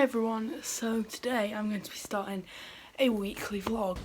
Hi everyone, so today I'm going to be starting a weekly vlog.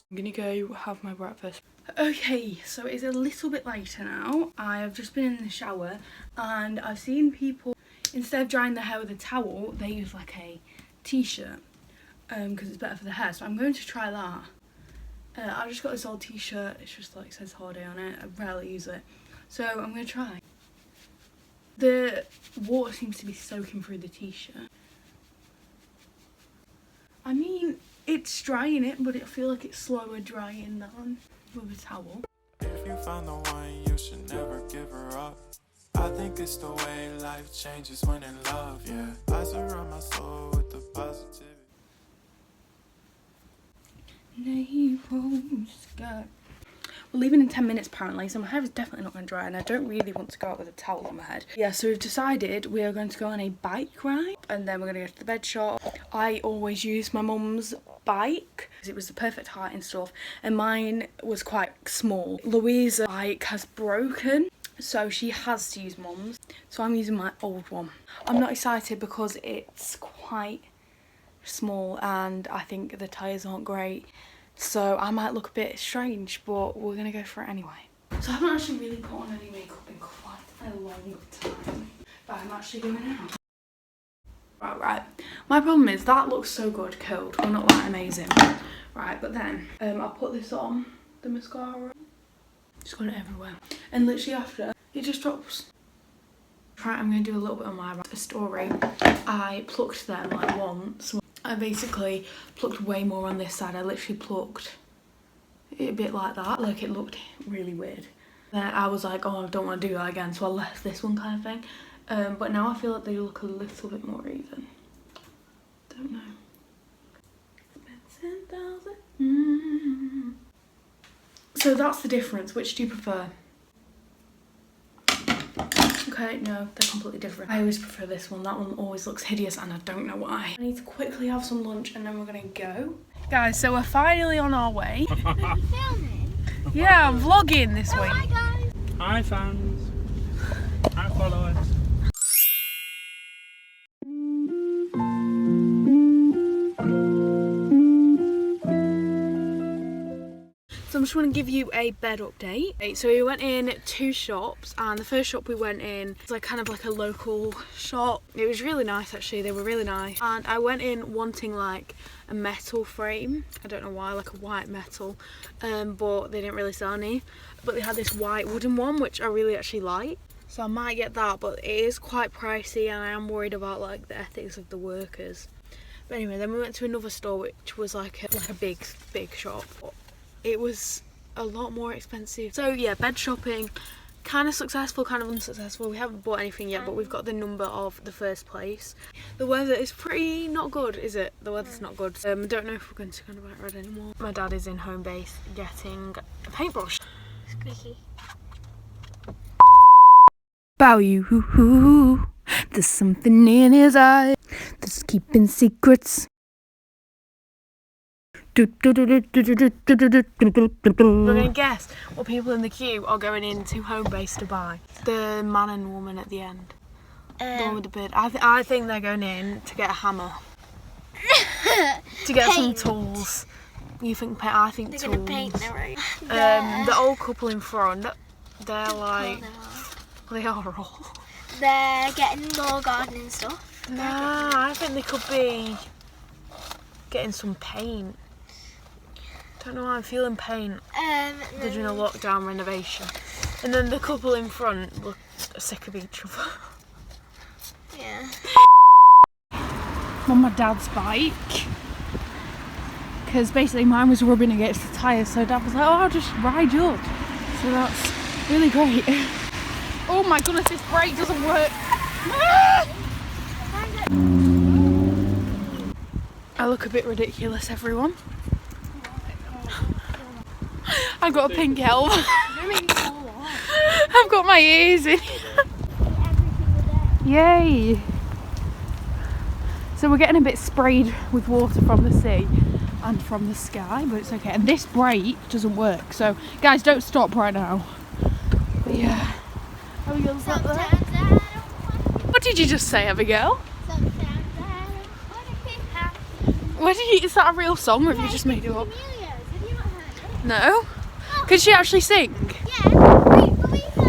I'm gonna go have my breakfast. Okay, so it's a little bit later now. I've just been in the shower and I've seen people, instead of drying their hair with a towel, they use like a t-shirt because it's better for the hair, so I'm going to try that. I just got this old t-shirt, it's just like says holiday on it, I rarely use it. So I'm going to try. The water seems to be soaking through the t-shirt. I mean, it's drying it, but I feel like it's slower drying than with a towel. If you found the one, you should never give her up. I think it's the way life changes when in love, yeah. I surround my soul with the positivity. We're leaving in 10 minutes apparently, so my hair is definitely not going to dry and I don't really want to go out with a towel on my head. Yeah, so we've decided we are going to go on a bike ride and then we're going to go to the bed shop. I always use my mum's bike because it was the perfect height and stuff, and mine was quite small. Louisa's bike has broken, so she has to use mum's, so I'm using my old one. I'm not excited because it's quite small and I think the tyres aren't great, so I might look a bit strange, but we're gonna go for it anyway. So I haven't actually really put on any makeup in quite a long time, but I'm actually going out. Right. My problem is that looks so good curled, well, not that amazing. Right, but then I'll put this on, the mascara. Just got it everywhere. And literally after, it just drops. Right, I'm gonna do a little bit on my story. I plucked them like once. I basically plucked way more on this side. I literally plucked it a bit like that, like it looked really weird. Then I was like, oh, I don't want to do that again, so I left this one kind of thing. But now I feel like they look a little bit more even. Don't know. Spent 10,000. So that's the difference. Which do you prefer? Okay, no, they're completely different. I always prefer this one. That one always looks hideous and I don't know why. I need to quickly have some lunch and then we're gonna go. Guys, so we're finally on our way. Are you filming? Yeah, I'm vlogging this week. Hi guys. Hi fans. Hi followers. So I'm just going to give you a bed update. So we went in 2 shops, and the first shop we went in was like kind of like a local shop. It was really nice actually, they were really nice. And I went in wanting like a metal frame, I don't know why, like a white metal, but they didn't really sell any. But they had this white wooden one which I really actually like. So I might get that, but it is quite pricey and I am worried about like the ethics of the workers. But anyway, then we went to another store which was like a big shop. It was a lot more expensive. So yeah, bed shopping, kind of successful, kind of unsuccessful. We haven't bought anything yet, but we've got the number of the first place. The weather is pretty not good, is it? The weather's not good. I don't know if we're going to go on a bike ride anymore. My dad is in home base getting a paintbrush. Squeaky. Bow you, hoo hoo. There's something in his eye that's keeping secrets. We're gonna guess what people in the queue are going into home base to buy. The man and woman at the end, the one with the beard. I think they're going in to get a hammer, to get some tools. You think paint? I think they're tools. Gonna paint their own. The old couple in front, they're like, they are all. They're getting more gardening stuff. Nah, I think they could be getting some paint. Don't know why I'm feeling paint. They're doing a lockdown renovation. And then the couple in front look sick of each other. Yeah. I'm on my dad's bike. Because basically mine was rubbing against the tyres, so Dad was like, oh, I'll just ride yours. So that's really great. Oh my goodness, this brake doesn't work. I look a bit ridiculous, everyone. I've got a pink helmet. I've got my ears in. Yay! So we're getting a bit sprayed with water from the sea and from the sky, but it's okay. And this brake doesn't work, so guys, don't stop right now. Yeah. Abigail's not there. Sometimes I don't want What did you just say, Abigail? Sometimes I don't want to be happy. What did you? Is that a real song, or have you just made it up? Amelia's. Have you not heard it? No. Could she actually sing? Yeah. Wait, Louisa.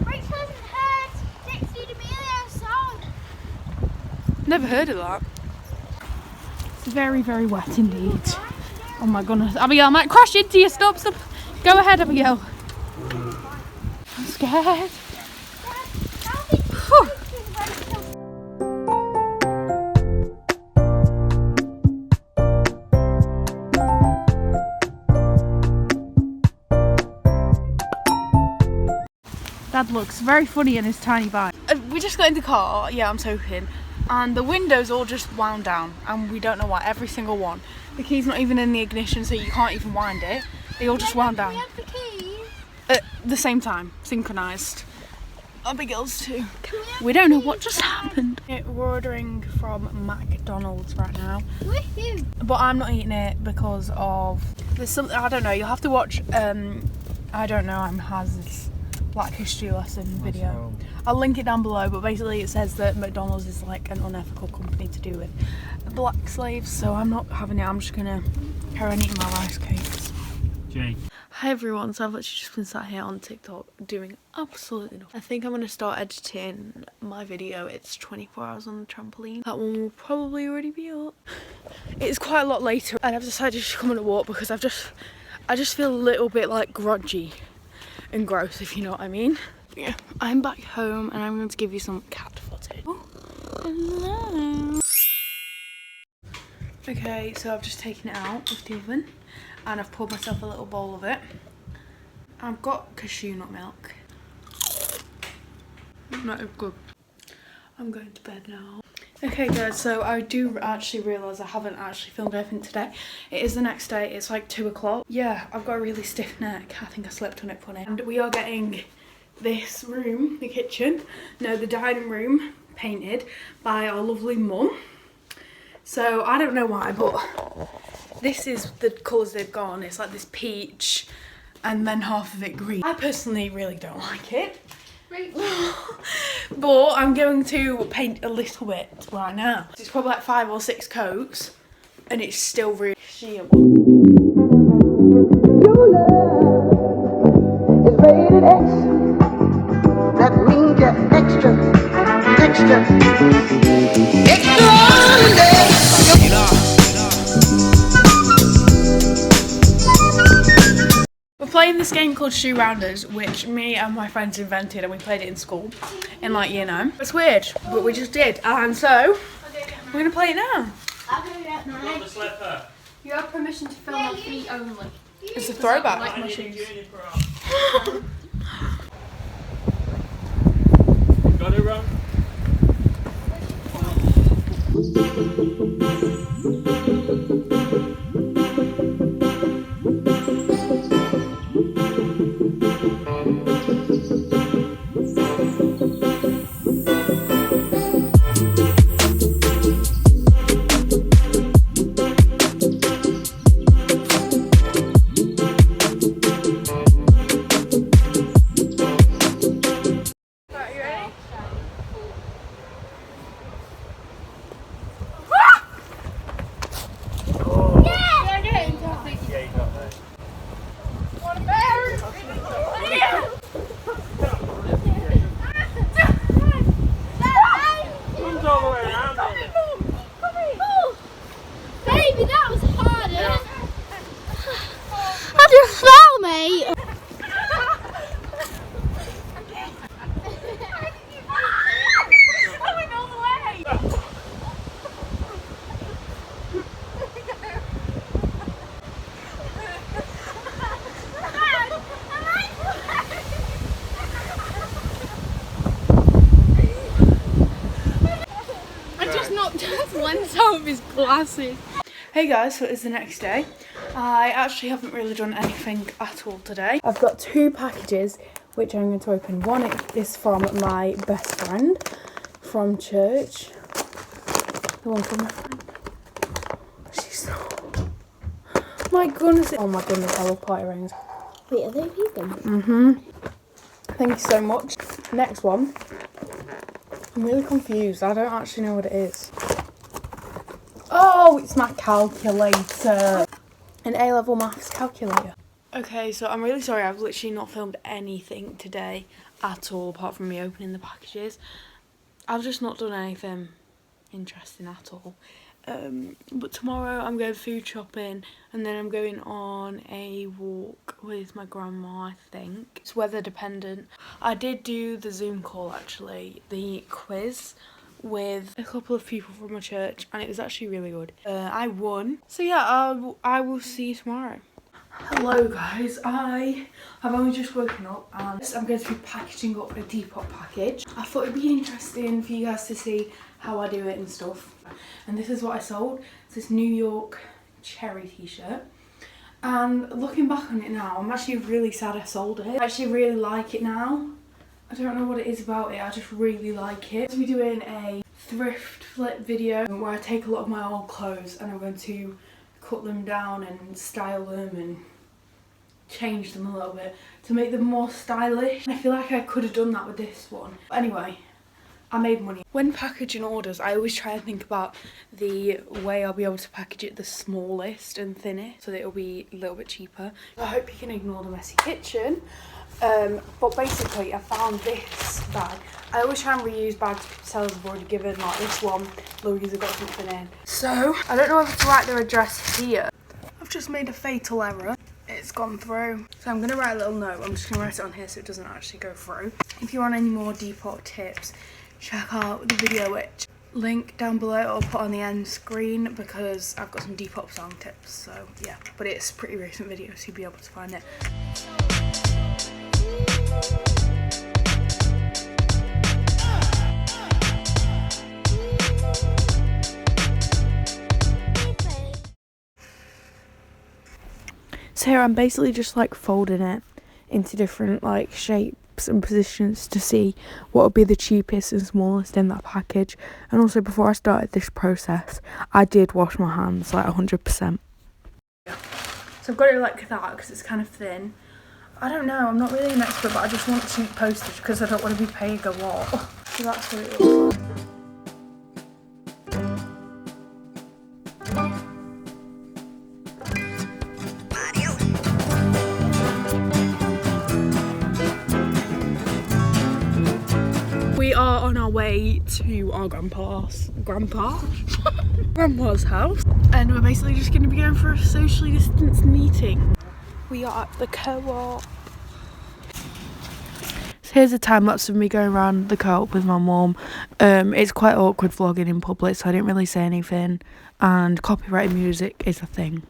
Rachel hasn't heard Dixie D'Amelio's song. Never heard of that. It's very, very wet indeed. Oh my goodness. Abigail, I might crash into you. Stop, stop. Go ahead, Abigail. I'm scared. Whew. Dad looks very funny in his tiny bike. We just got in the car, yeah, I'm soaking, and the windows all just wound down, and we don't know why, every single one. The key's not even in the ignition, so you can't even wind it. They all just wound down. We have the keys. At the same time, synchronised. Abigail's too. We don't know what just happened. We're ordering from McDonald's right now. Woohoo. But I'm not eating it because of, there's something, I don't know, you'll have to watch, I don't know, has this Black History Lesson video. I'll link it down below, but basically it says that McDonald's is like an unethical company to do with black slaves, so I'm not having it. I'm just gonna carry on eating my rice cakes. Jake. Hi everyone, so I've literally just been sat here on TikTok doing absolutely nothing. I think I'm gonna start editing my video. It's 24 hours on the trampoline. That one will probably already be up. It's quite a lot later, and I've decided to come on a walk because I just feel a little bit like grudgy and gross, if you know what I mean. Yeah, I'm back home and I'm going to give you some cat footage. Oh, hello. Okay, so I've just taken it out of the oven and I've poured myself a little bowl of it. I've got cashew nut milk. No, good. I'm going to bed now. Okay guys, so I do actually realise I haven't actually filmed anything today. It is the next day, it's like 2 o'clock. Yeah, I've got a really stiff neck. I think I slept on it funny. And we are getting this room, the kitchen, no, the dining room, painted by our lovely mum. So I don't know why, but this is the colours they've gone. It's like this peach and then half of it green. I personally really don't like it. But I'm going to paint a little bit right now. It's probably like 5 or 6 coats and it's still really sheer. Your love is rated X. That means you're extra, extraordinary. We're playing this game called Shoe Rounders, which me and my friends invented, and we played it in school in like year 9. It's weird, but we just did, and so we're gonna play it now. I'll do that now. The slipper. You have permission to film on feet only. It's a throwback. Like my I need shoes. uniform. Got it wrong. Baby, that was harder. How do you feel, mate? Lens out of his glasses. Hey guys, so it's the next day. I actually haven't really done anything at all today. I've got 2 packages which I'm going to open. One is from my best friend from church. The one from my friend. She's so... My goodness. Oh my goodness, I love party rings. Wait, are they vegan? Mm-hmm. Thank you so much. Next one. I'm really confused. I don't actually know what it is. Oh, it's my calculator. An A-level maths calculator. Okay, so I'm really sorry. I've literally not filmed anything today at all, apart from me opening the packages. I've just not done anything interesting at all. But tomorrow I'm going food shopping, and then I'm going on a walk with my grandma, I think. It's weather dependent. I did do the Zoom call, actually, the quiz with a couple of people from my church, and it was actually really good. I won. So yeah, I will see you tomorrow. Hello guys, I have only just woken up and I'm going to be packaging up a depop package. I thought it'd be interesting for you guys to see how I do it and stuff. And this is what I sold. It's this New York cherry t-shirt. And looking back on it now, I'm actually really sad I sold it. I actually really like it now. I don't know what it is about it, I just really like it. We're doing a thrift flip video where I take a lot of my old clothes and I'm going to cut them down and style them and change them a little bit to make them more stylish. I feel like I could have done that with this one. But anyway, I made money. When packaging orders, I always try and think about the way I'll be able to package it the smallest and thinnest so that it'll be a little bit cheaper. I hope you can ignore the messy kitchen. But basically I found this bag. I always try and reuse bags sellers have already given, like this one, Louise have got something in. So, I don't know whether to write their address here. I've just made a fatal error. It's gone through. So I'm going to write a little note. I'm just going to write it on here so it doesn't actually go through. If you want any more depop tips, check out the video which link down below I'll put on the end screen because I've got some depop song tips. So yeah, but it's a pretty recent video so you'll be able to find it. So here I'm basically just like folding it into different like shapes and positions to see what would be the cheapest and smallest in that package. And also before I started this process, I did wash my hands like 100%. So I've got it like that because it's kind of thin. I don't know, I'm not really an expert, but I just want cheap postage because I don't want to be paying a lot. So that's what it looks like. We are on our way to our grandpa's house, and we're basically just going to be going for a socially distanced meeting. We are at the co-op. So here's a time lapse of me going around the co-op with my mum. It's quite awkward vlogging in public, so I didn't really say anything, and copyrighted music is a thing.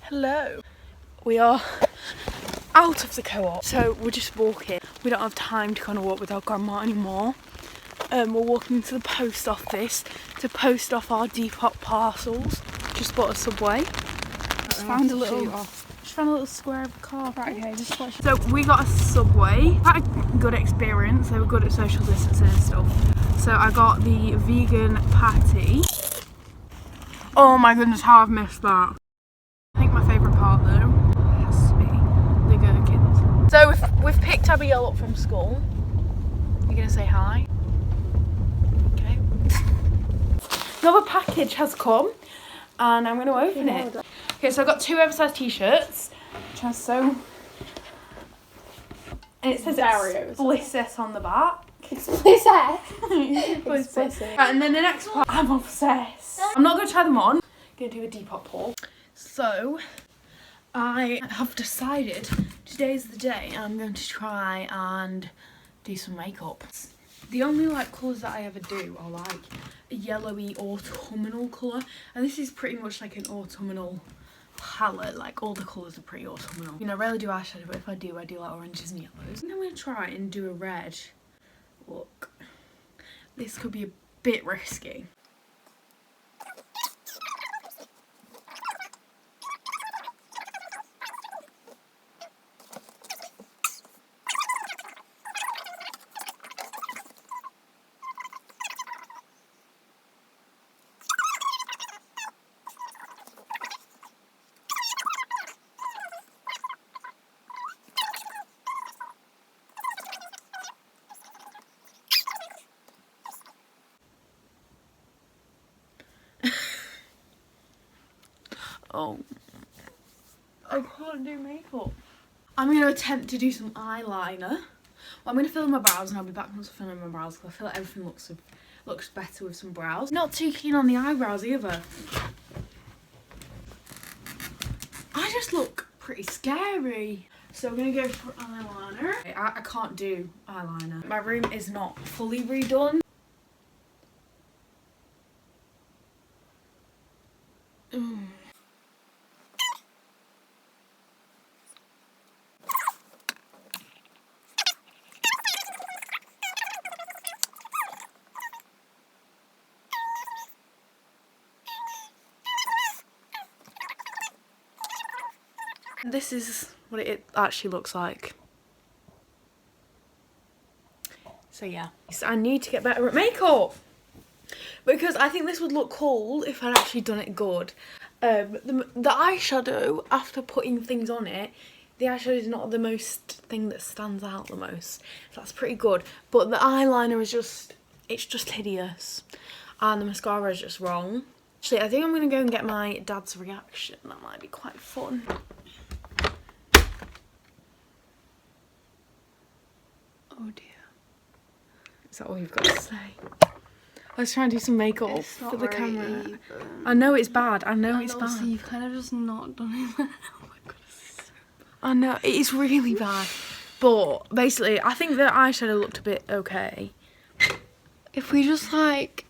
Hello. We are out of the co-op, so we're just walking. We don't have time to kind of walk with our grandma anymore. We're walking to the post office to post off our depop parcels. Just bought a Subway. Just found a little square of carpet. Right, okay, just watch. So we got a Subway. Had a good experience. They were good at social distancing and stuff. So I got the vegan patty. Oh my goodness, how I've missed that. I think my favourite part though has to be the gherkins. So we've picked Abigail up from school. You're gonna say hi? Okay. Another package has come and I'm gonna open it. Okay, so I got 2 oversized t-shirts, which are so, and it says explicit on the back. Explicit. Explicit. Right, and then the next part, I'm obsessed. I'm not gonna try them on. I'm gonna do a Depop haul. So I have decided today's the day I'm going to try and do some makeup. The only like colours that I ever do are like a yellowy autumnal colour, and this is pretty much like an autumnal palette. Like all the colours are pretty autumnal. You know, I rarely do eyeshadow, but if I do like oranges and yellows. And I'm going to try and do a red look. This could be a bit risky. makeup. I can't do makeup. I'm going to attempt to do some eyeliner. Well, I'm going to fill in my brows and I'll be back once I fill in my brows because I feel like everything looks better with some brows. Not too keen on the eyebrows either. I just look pretty scary. So we're going to go for eyeliner. I can't do eyeliner. My room is not fully redone. This is what it actually looks like. So yeah, so I need to get better at makeup because I think this would look cool if I'd actually done it good. The eyeshadow, after putting things on it, the eyeshadow is not the most thing that stands out the most. So that's pretty good. But the eyeliner is just, it's just hideous. And the mascara is just wrong. Actually, I think I'm going to go and get my dad's reaction. That might be quite fun. Oh dear. Is that all you've got to say? I was trying to do some makeup for the camera. Either. I know it's bad. I know it's bad. You've kind of just not done it. Oh my goodness. I know it is really bad. But basically, I think the eyeshadow looked a bit okay. If we just like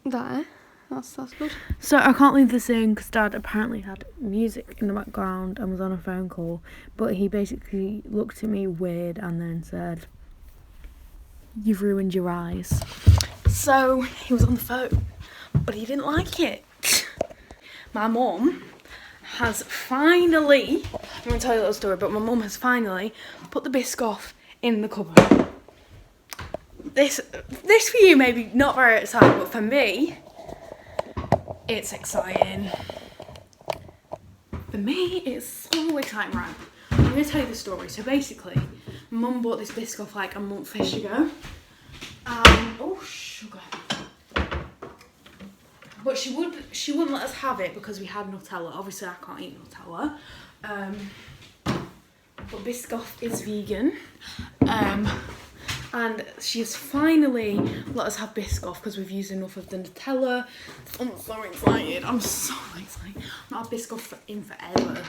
there, that's good. So I can't leave this in because Dad apparently had music in the background and was on a phone call. But he basically looked at me weird and then said, "You've ruined your eyes." So he was on the phone, but he didn't like it. My mum has finally, I'm going to tell you a little story, but my mum has finally put the Biscoff in the cupboard. This for you may be not very exciting, but for me, it's exciting. For me, it's so exciting, right? I'm going to tell you the story. So basically, Mum bought this Biscoff like a month-ish ago. Oh, sugar. But she wouldn't let us have it because we had Nutella. Obviously, I can't eat Nutella. But Biscoff is vegan. And she's finally let us have Biscoff because we've used enough of the Nutella. I'm so excited. I'm so excited. I've not had Biscoff in forever.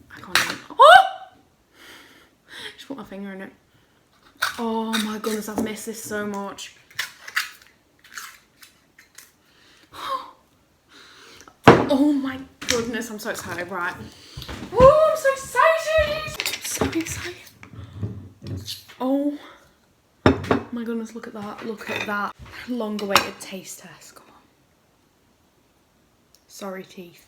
I can't even. Oh! Just put my finger in it. Oh my goodness, I've missed this so much. Oh my goodness, I'm so excited. Right. Oh, I'm so excited. I'm so excited. Oh my goodness, look at that. Look at that. Long awaited taste test. Come on. Sorry, teeth.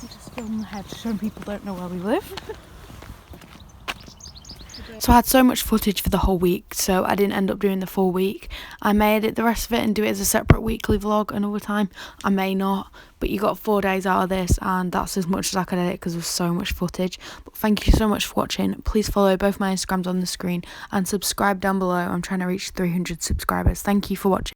Just film the head so people don't know where we live. So I had so much footage for the whole week, so I didn't end up doing the full week. I may edit the rest of it and do it as a separate weekly vlog another time. I may not, but you got 4 days out of this and that's as much as I could edit because there's so much footage. But thank you so much for watching. Please follow both my Instagrams on the screen and subscribe down below. I'm trying to reach 300 subscribers. Thank you for watching.